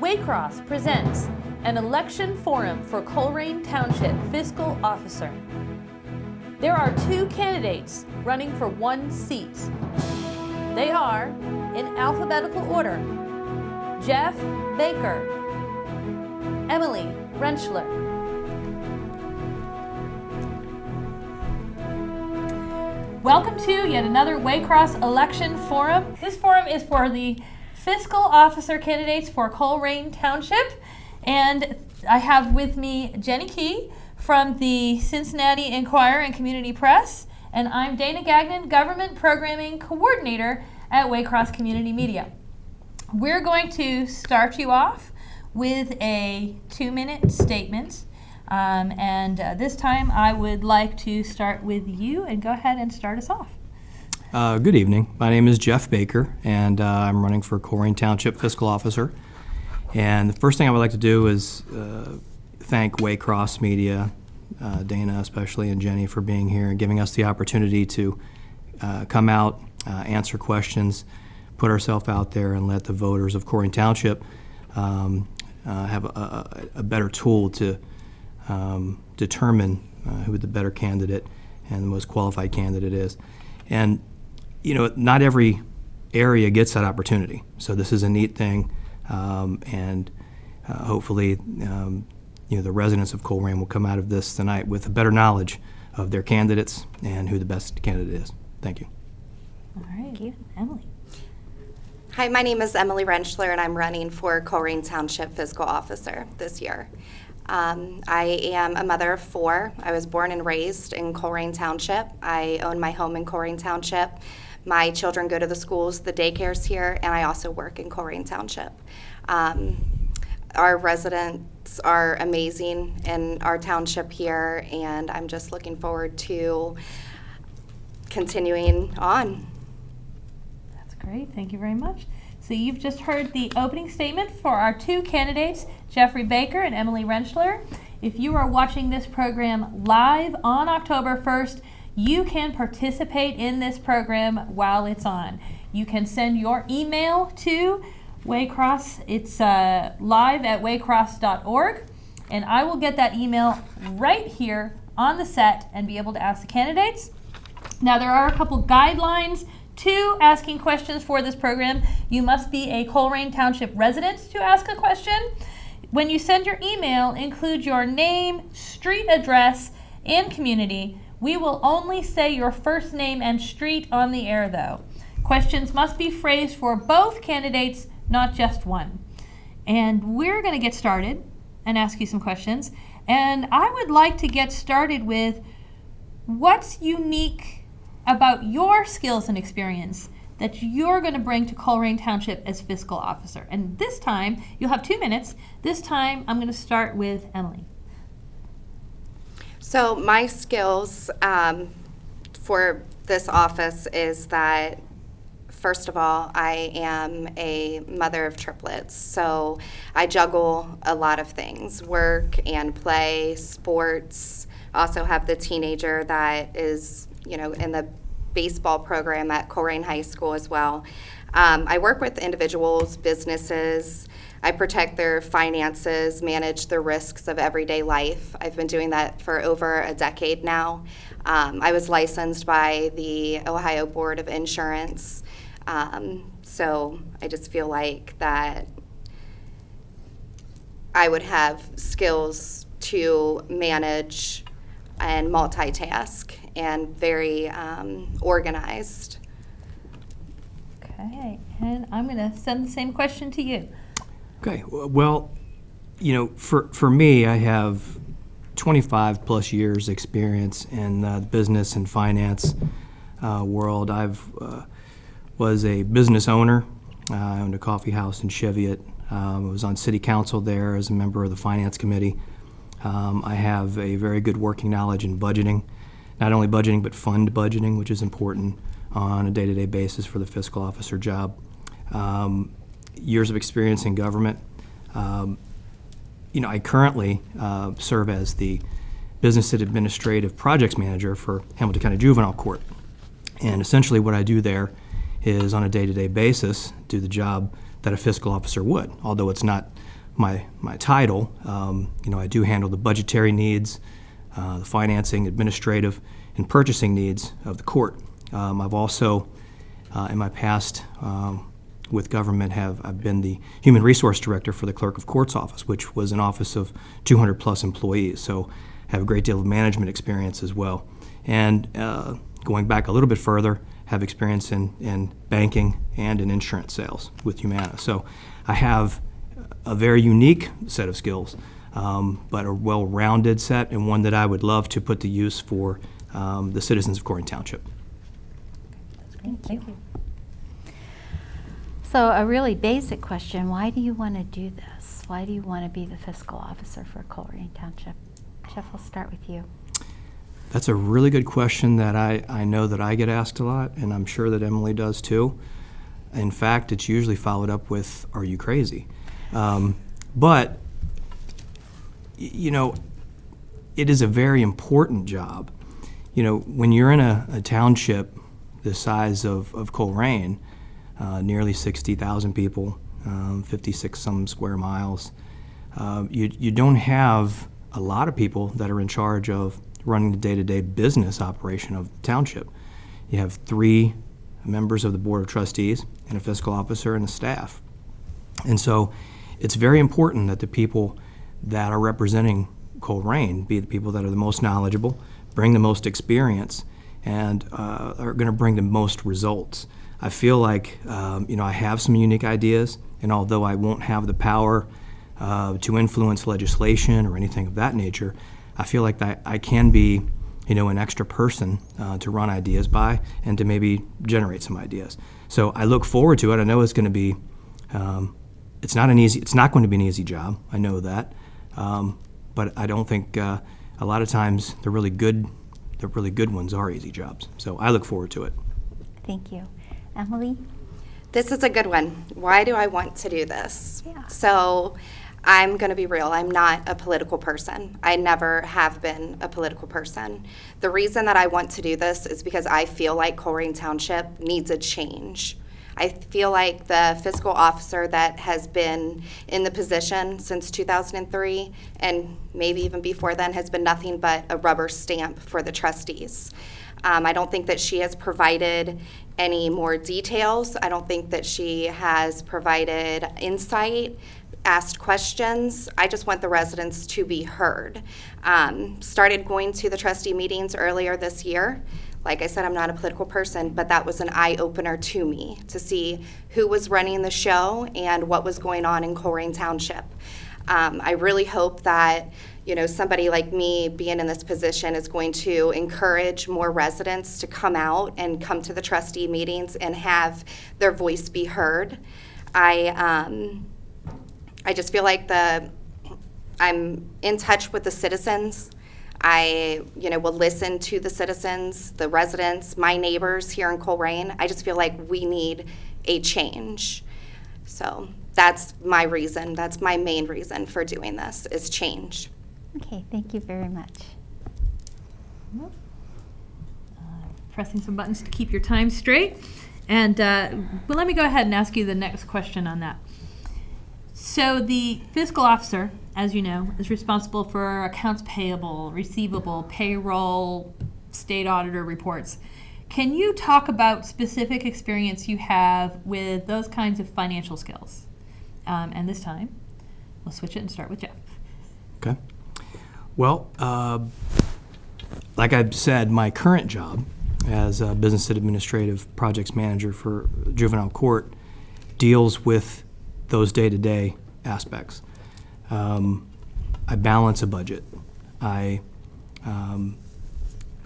Waycross presents an election forum for Colerain Township Fiscal Officer. There are two candidates running for one seat. They are, in alphabetical order, Jeff Baker, Emily Rentschler. Welcome to yet another Waycross election forum. This forum is for the fiscal officer candidates for Colerain Township, and I have with me Jenny Key from the Cincinnati Enquirer and Community Press, and I'm Dana Gagnon, Government Programming Coordinator at Waycross Community Media. We're going to start you off with a 2-minute statement. This time I would like to start with you and go ahead and start us off. Good evening. My name is Jeff Baker, and I'm running for Colerain Township Fiscal Officer. And the first thing I would like to do is thank Waycross Media, Dana especially, and Jenny for being here and giving us the opportunity to come out, answer questions, put ourselves out there, and let the voters of Colerain Township have a better tool to determine who the better candidate and the most qualified candidate is. And, you know, not every area gets that opportunity. So this is a neat thing, and hopefully, the residents of Colerain will come out of this tonight with a better knowledge of their candidates and who the best candidate is. Thank you. All right, thank you. Emily. Hi, my name is Emily Rentschler, and I'm running for Colerain Township Fiscal Officer this year. I am a mother of 4. I was born and raised in Colerain Township. I own my home in Colerain Township. My children go to the schools, the daycares here, and I also work in Colerain Township. Our residents are amazing in our township here, and I'm just looking forward to continuing on. That's great. Thank you very much. So you've just heard the opening statement for our two candidates, Jeffrey Baker and Emily Rentschler. If you are watching this program live on October 1st, you can participate in this program while it's on. You can send your email to Waycross. It's live at waycross.org, and I will get that email right here on the set and be able to ask the candidates. Now, there are a couple guidelines to asking questions for this program. You must be a Colerain Township resident to ask a question. When you send your email, include your name, street address, and community. We will only say your first name and street on the air, though. Questions must be phrased for both candidates, not just one. And we're going to get started and ask you some questions. And I would like to get started with what's unique about your skills and experience that you're going to bring to Colerain Township as fiscal officer. And this time, you'll have 2 minutes. This time, I'm going to start with Emily. So my skills for this office is that, first of all, I am a mother of triplets. So I juggle a lot of things, work and play, sports. I also have the teenager that is in the baseball program at Colerain High School as well. I work with individuals, businesses. I protect their finances, manage the risks of everyday life. I've been doing that for over a decade now. I was licensed by the Ohio Board of Insurance. So I just feel like that I would have skills to manage and multitask and very organized. Okay, and I'm going to send the same question to you. Okay. Well, for me, I have 25 plus years experience in the business and finance world. I've was a business owner. I owned a coffee house in Cheviot. I was on city council there as a member of the finance committee. I have a very good working knowledge in budgeting, not only budgeting, but fund budgeting, which is important on a day-to-day basis for the fiscal officer job. Years of experience in government. I currently serve as the Business and Administrative Projects Manager for Hamilton County Juvenile Court. And essentially what I do there is on a day-to-day basis do the job that a fiscal officer would, although it's not my title, I do handle the budgetary needs, the financing, administrative, and purchasing needs of the court. I've also, in my past with government, I've been the Human Resource Director for the Clerk of Court's office, which was an office of 200 plus employees. So I have a great deal of management experience as well. And going back a little bit further, have experience in banking and in insurance sales with Humana. So I have a very unique set of skills, but a well-rounded set, and one that I would love to put to use for the citizens of Colerain Township. Thank you. So a really basic question, why do you want to do this? Why do you want to be the fiscal officer for Colerain Township? Jeff, I'll start with you. That's a really good question that I know that I get asked a lot, and I'm sure that Emily does too. In fact, it's usually followed up with, "Are you crazy?" But, it is a very important job. When you're in a township the size of Colerain, nearly 60,000 people, 56 some square miles, you don't have a lot of people that are in charge of running the day-to-day business operation of the township. You have 3 members of the Board of Trustees and a fiscal officer and a staff. And so it's very important that the people that are representing Colerain be the people that are the most knowledgeable, bring the most experience, and are going to bring the most results. I feel like I have some unique ideas, and although I won't have the power to influence legislation or anything of that nature, I feel like that I can be an extra person to run ideas by and to maybe generate some ideas. So I look forward to it. I know it's going to be it's not going to be an easy job. I know that, but I don't think a lot of times the really good ones are easy jobs. So I look forward to it. Thank you. Emily? This is a good one. Why do I want to do this? Yeah. So I'm going to be real. I'm not a political person. I never have been a political person. The reason that I want to do this is because I feel like Colerain Township needs a change. I feel like the fiscal officer that has been in the position since 2003, and maybe even before then, has been nothing but a rubber stamp for the trustees. I don't think that she has provided any more details. I don't think that she has provided insight, asked questions. I just want the residents to be heard. Started going to the trustee meetings earlier this year. Like I said, I'm not a political person, but that was an eye-opener to me to see who was running the show and what was going on in Colerain Township. I really hope that somebody like me being in this position is going to encourage more residents to come out and come to the trustee meetings and have their voice be heard. I just feel like I'm in touch with the citizens. I will listen to the citizens, the residents, my neighbors here in Colerain. I just feel like we need a change. So that's my reason. That's my main reason for doing this, is change. Okay, thank you very much. Pressing some buttons to keep your time straight. And well, let me go ahead and ask you the next question on that. So the fiscal officer, as you know, is responsible for accounts payable, receivable, payroll, state auditor reports. Can you talk about specific experience you have with those kinds of financial skills? And this time, we'll switch it and start with Jeff. Okay. Well, like I've said, my current job as a business and administrative projects manager for juvenile court deals with those day-to-day aspects. I balance a budget. I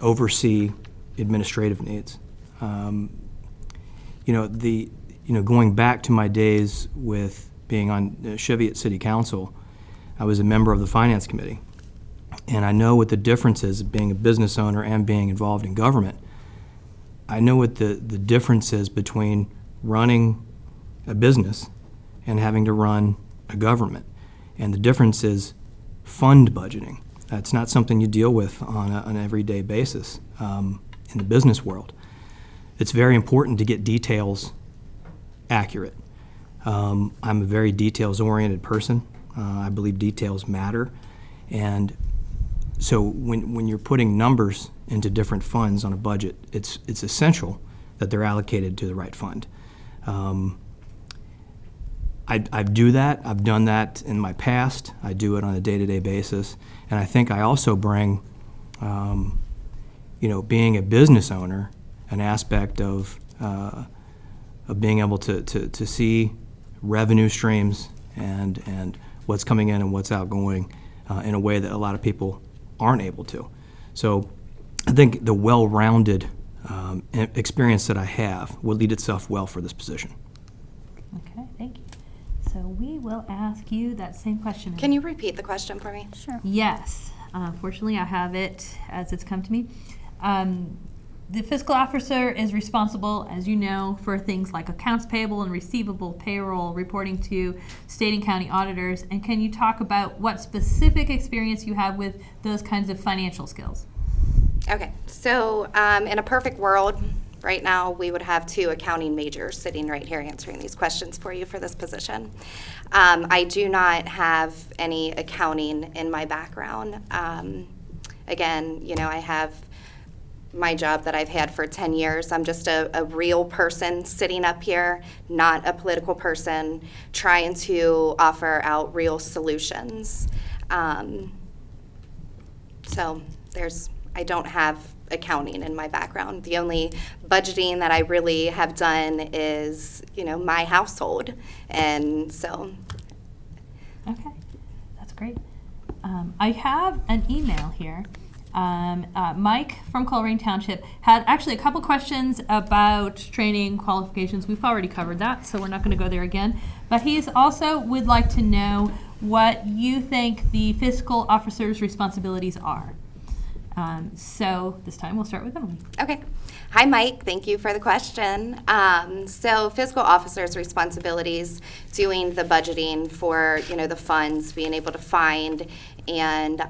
oversee administrative needs. Going back to my days with being on Cheviot City Council, I was a member of the Finance Committee. And I know what the difference is being a business owner and being involved in government. I know what the difference is between running a business and having to run a government. And the difference is fund budgeting. That's not something you deal with on an everyday basis in the business world. It's very important to get details accurate. I'm a very details-oriented person. I believe details matter. And so when you're putting numbers into different funds on a budget, it's essential that they're allocated to the right fund. I do that. I've done that in my past. I do it on a day-to-day basis. And I think I also bring, being a business owner, an aspect of being able to see revenue streams and what's coming in and what's outgoing in a way that a lot of people aren't able to. So I think the well-rounded experience that I have will lead itself well for this position. Okay, thank you. So we will ask you that same question. Can you repeat the question for me? Sure. Yes. Fortunately, I have it as it's come to me. The fiscal officer is responsible, as you know, for things like accounts payable and receivable, payroll, reporting to state and county auditors. And can you talk about what specific experience you have with those kinds of financial skills? Okay, so in a perfect world, right now, we would have 2 accounting majors sitting right here answering these questions for you for this position. I do not have any accounting in my background. Again, I have my job that I've had for 10 years. I'm just a real person sitting up here, not a political person, trying to offer out real solutions. So I don't have accounting in my background. The only budgeting that I really have done is, my household. And so. Okay, that's great. I have an email here. Mike from Colerain Township had actually a couple questions about training qualifications. We've already covered that, so we're not going to go there again. But he's also would like to know what you think the fiscal officer's responsibilities are. So this time we'll start with Emily. Okay. Hi, Mike. Thank you for the question. So fiscal officer's responsibilities, doing the budgeting for, the funds, being able to find and,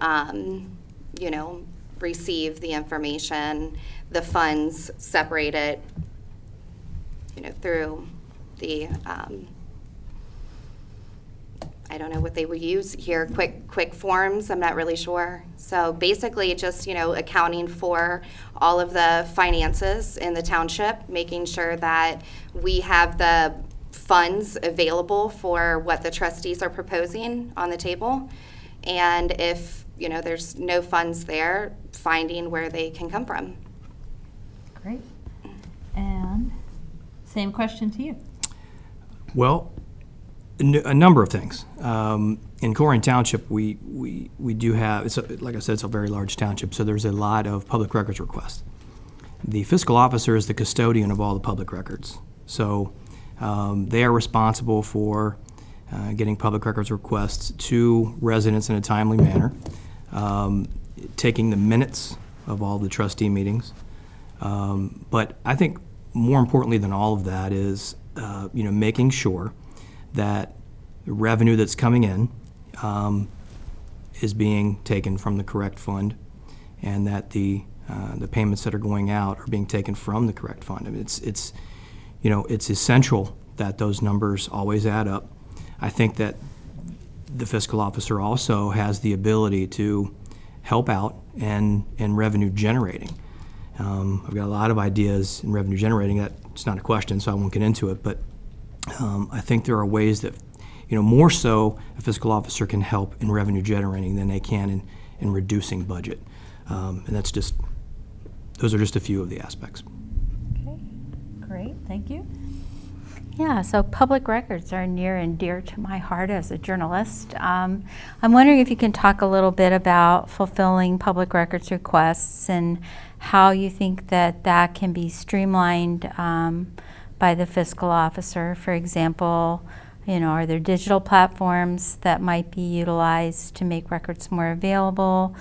receive the information, the funds, separate it, through the, I don't know what they would use here, quick forms, I'm not really sure. So basically just, accounting for all of the finances in the township, making sure that we have the funds available for what the trustees are proposing on the table. And if, there's no funds there, finding where they can come from. Great. And same question to you. Well, a number of things. In Colerain Township, we do have, like I said, it's a very large township, so there's a lot of public records requests. The fiscal officer is the custodian of all the public records. So they are responsible for getting public records requests to residents in a timely manner, taking the minutes of all the trustee meetings. But I think more importantly than all of that is, making sure that the revenue that's coming in is being taken from the correct fund, and that the payments that are going out are being taken from the correct fund. I mean, it's essential that those numbers always add up. I think that the fiscal officer also has the ability to help out in revenue generating. I've got a lot of ideas in revenue generating. That's not a question, so I won't get into it, but I think there are ways that, more so a fiscal officer can help in revenue generating than they can in reducing budget. And those are just a few of the aspects. Okay, great, thank you. Yeah, so public records are near and dear to my heart as a journalist. I'm wondering if you can talk a little bit about fulfilling public records requests and how you think that can be streamlined by the fiscal officer. For example, are there digital platforms that might be utilized to make records more available?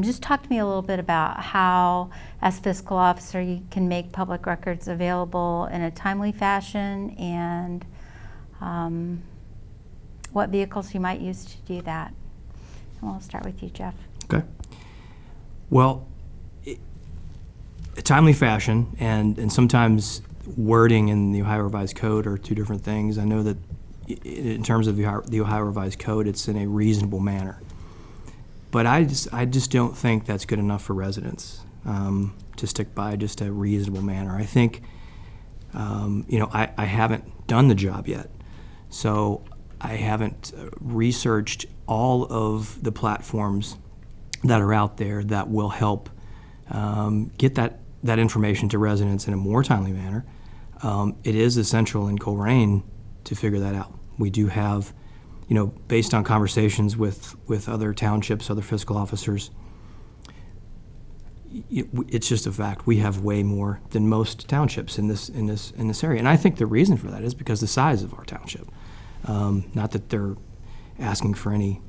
Just talk to me a little bit about how, as fiscal officer, you can make public records available in a timely fashion, and what vehicles you might use to do that. And we'll start with you, Jeff. Okay. Well, a timely fashion and sometimes wording in the Ohio Revised Code are two different things. I know that in terms of the Ohio Revised Code, it's in a reasonable manner. But I just don't think that's good enough for residents to stick by just a reasonable manner. I think, I haven't done the job yet, so I haven't researched all of the platforms that are out there that will help get that information to residents in a more timely manner. It is essential in Colerain to figure that out. We do have, based on conversations with other townships, other fiscal officers, it's just a fact. We have way more than most townships in this area, and I think the reason for that is because the size of our township. Not that they're asking for any,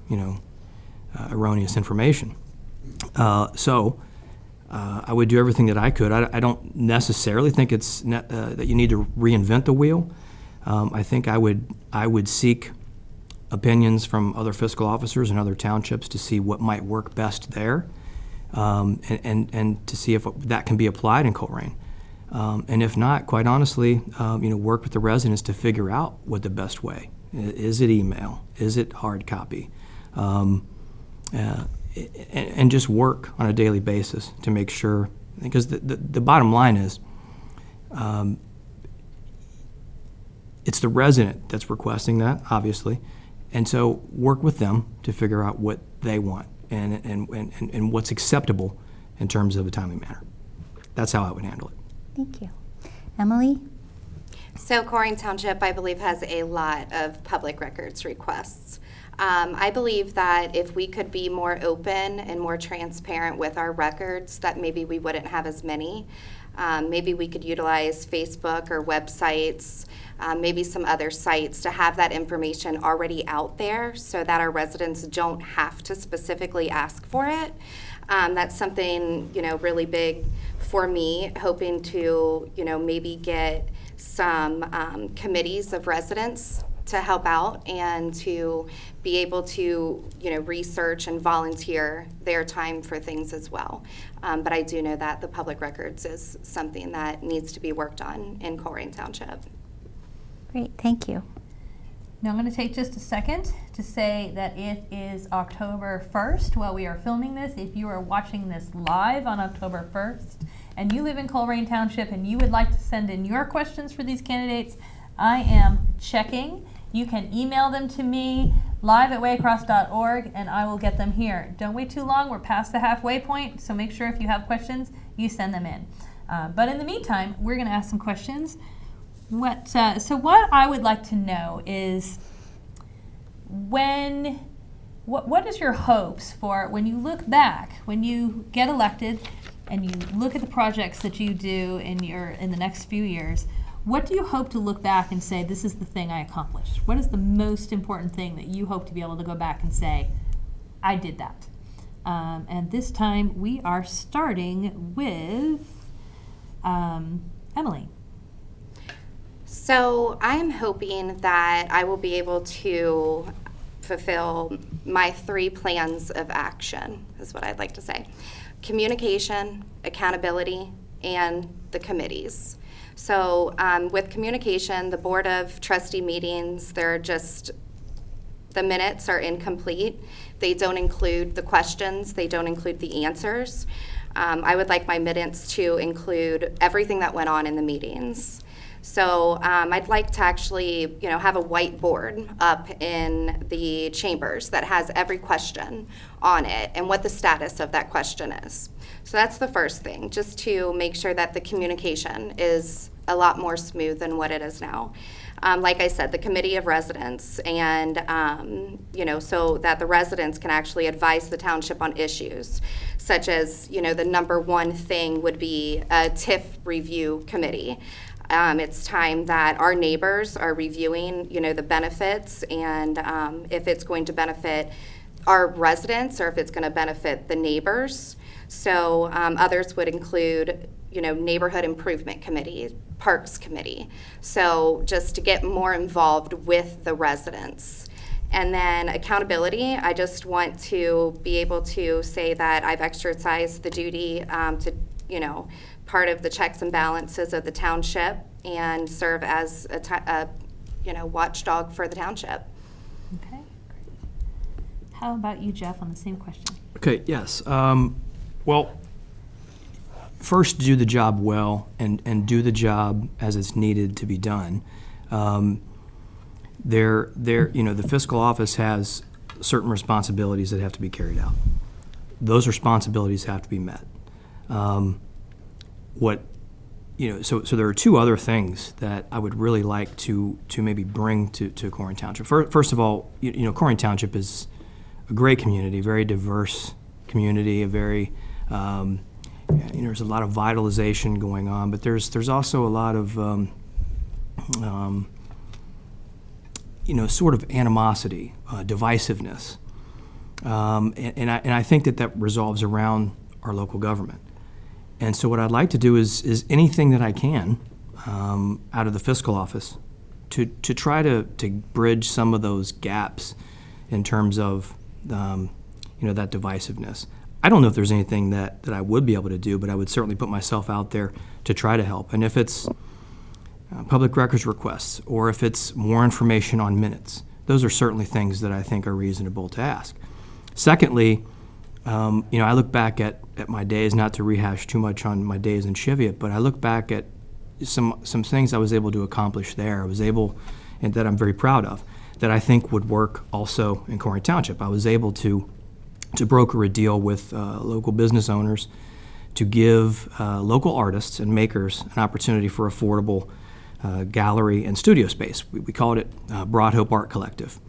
erroneous information. So I would do everything that I could. I don't necessarily think it's that you need to reinvent the wheel. I think I would seek opinions from other fiscal officers and other townships to see what might work best there, and to see if that can be applied in Colerain. And if not, quite honestly, work with the residents to figure out what the best way. Is it email? Is it hard copy? And just work on a daily basis to make sure, because the bottom line is, it's the resident that's requesting that, obviously, and so work with them to figure out what they want and what's acceptable in terms of a timely manner. That's how I would handle it. Thank you. Emily? So Colerain Township, I believe, has a lot of public records requests. I believe that if we could be more open and more transparent with our records, that maybe we wouldn't have as many. Maybe we could utilize Facebook or websites, maybe some other sites to have that information already out there so that our residents don't have to specifically ask for it. That's something, really big for me, hoping to, maybe get some committees of residents to help out and to be able to, research and volunteer their time for things as well. But I do know that the public records is something that needs to be worked on in Colerain Township. Great, thank you. Now I'm going to take just a second to say that it is October 1st while we are filming this. If you are watching this live on October 1st and you live in Colerain Township and you would like to send in your questions for these candidates, I am checking. You can email them to me live@waycross.org and I will get them here. Don't wait too long. We're past the halfway point, so make sure if you have questions, you send them in. But in the meantime, we're going to ask some questions. What I would like to know is what is your hopes for when you look back, when you get elected and you look at the projects that you do in the next few years, what do you hope to look back and say, this is the thing I accomplished? What is the most important thing that you hope to be able to go back and say, I did that? And this time we are starting with Emily. So I'm hoping that I will be able to fulfill my 3 plans of action, is what I'd like to say. Communication, accountability, and the committees. So with communication, the Board of Trustee meetings, the minutes are incomplete. They don't include the questions. They don't include the answers. I would like my minutes to include everything that went on in the meetings. So I'd like to actually, have a whiteboard up in the chambers that has every question on it and what the status of that question is. So that's the first thing, just to make sure that the communication is a lot more smooth than what it is now. Like I said, the committee of residents, and so that the residents can actually advise the township on issues, such as, the number one thing would be a TIF review committee. It's time that our neighbors are reviewing, the benefits and if it's going to benefit our residents or if it's going to benefit the neighbors. So others would include, neighborhood improvement committee, parks committee. So just to get more involved with the residents. And then accountability, I just want to be able to say that I've exercised the duty to, part of the checks and balances of the township and serve as watchdog for the township. Okay, great. How about you, Jeff, on the same question? Okay, yes. Well, first do the job well and do the job as it's needed to be done. The fiscal office has certain responsibilities that have to be carried out. Those responsibilities have to be met. So there are two other things that I would really like to maybe bring to Colerain Township. First of all, Colerain Township is a great community, very diverse community, a very there's a lot of vitalization going on, but there's also a lot of sort of animosity, divisiveness, and I think that resolves around our local government. And so what I'd like to do is anything that I can out of the fiscal office to try to bridge some of those gaps in terms of that divisiveness. I don't know if there's anything that I would be able to do, but I would certainly put myself out there to try to help. And if it's public records requests, or if it's more information on minutes, those are certainly things that I think are reasonable to ask. Secondly, I look back at my days, not to rehash too much on my days in Cheviot, but I look back at some things I was able to accomplish there. And that I'm very proud of, that I think would work also in Colerain Township. I was able to broker a deal with local business owners to give local artists and makers an opportunity for affordable gallery and studio space. We called it Broad Hope Art Collective.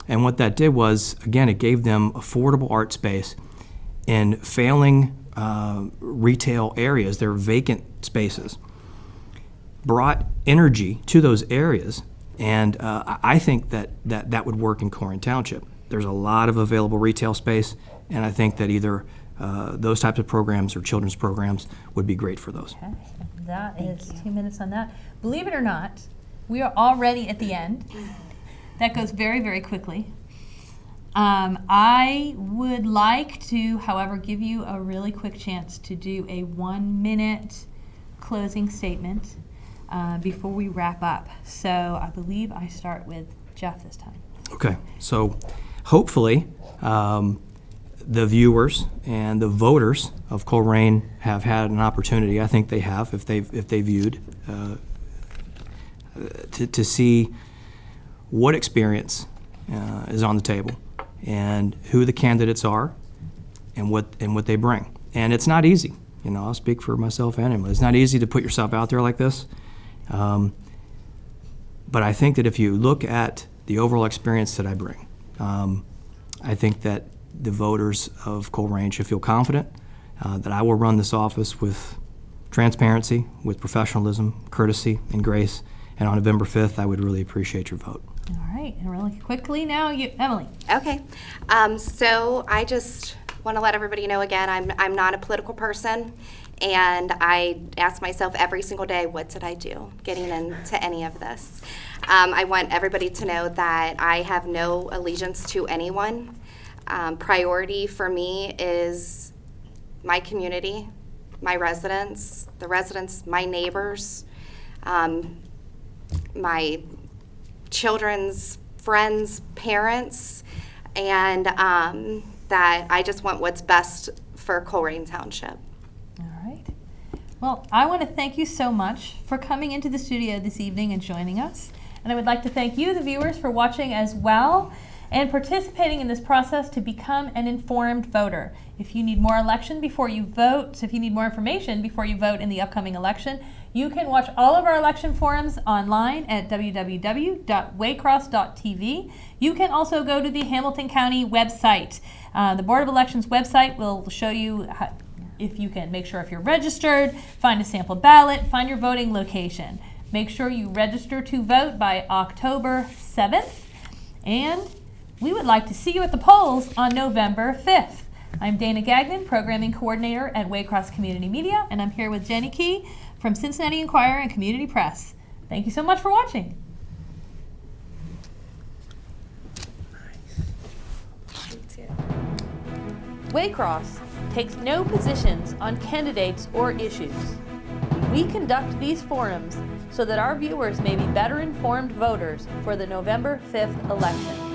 And what that did was, again, it gave them affordable art space in failing retail areas. They're vacant spaces. Brought energy to those areas, and I think that would work in Colerain Township. There's a lot of available retail space, and I think that either those types of programs or children's programs would be great for those. Okay, that is 2 minutes on that. Believe it or not, we are already at the end. That goes very, very quickly. I would like to, however, give you a really quick chance to do a 1-minute closing statement before we wrap up. So I believe I start with Jeff this time. Okay, so hopefully the viewers and the voters of Colerain have had an opportunity, I think they have, if they viewed, to see what experience is on the table and who the candidates are and what they bring. And it's not easy. I'll speak for myself and Emily. It's not easy to put yourself out there like this. But I think that if you look at the overall experience that I bring, I think that the voters of Colerain should feel confident that I will run this office with transparency, with professionalism, courtesy, and grace. And on November 5th, I would really appreciate your vote. All right, and really quickly now, Emily. Okay, so I just want to let everybody know again, I'm not a political person, and I ask myself every single day, what did I do getting into any of this? I want everybody to know that I have no allegiance to anyone. Priority for me is my community, my residents, my neighbors, my children's friends, parents, and that I just want what's best for Colerain Township. All right. Well, I want to thank you so much for coming into the studio this evening and joining us. And I would like to thank you, the viewers, for watching as well and participating in this process to become an informed voter. If you need more information before you vote in the upcoming election, you can watch all of our election forums online at www.waycross.tv. You can also go to the Hamilton County website. The Board of Elections website will show you if you can make sure if you're registered, find a sample ballot, find your voting location. Make sure you register to vote by October 7th, and we would like to see you at the polls on November 5th. I'm Dana Gagnon, Programming Coordinator at Waycross Community Media, and I'm here with Jenny Key from Cincinnati Enquirer and Community Press. Thank you so much for watching. Waycross takes no positions on candidates or issues. We conduct these forums so that our viewers may be better informed voters for the November 5th election.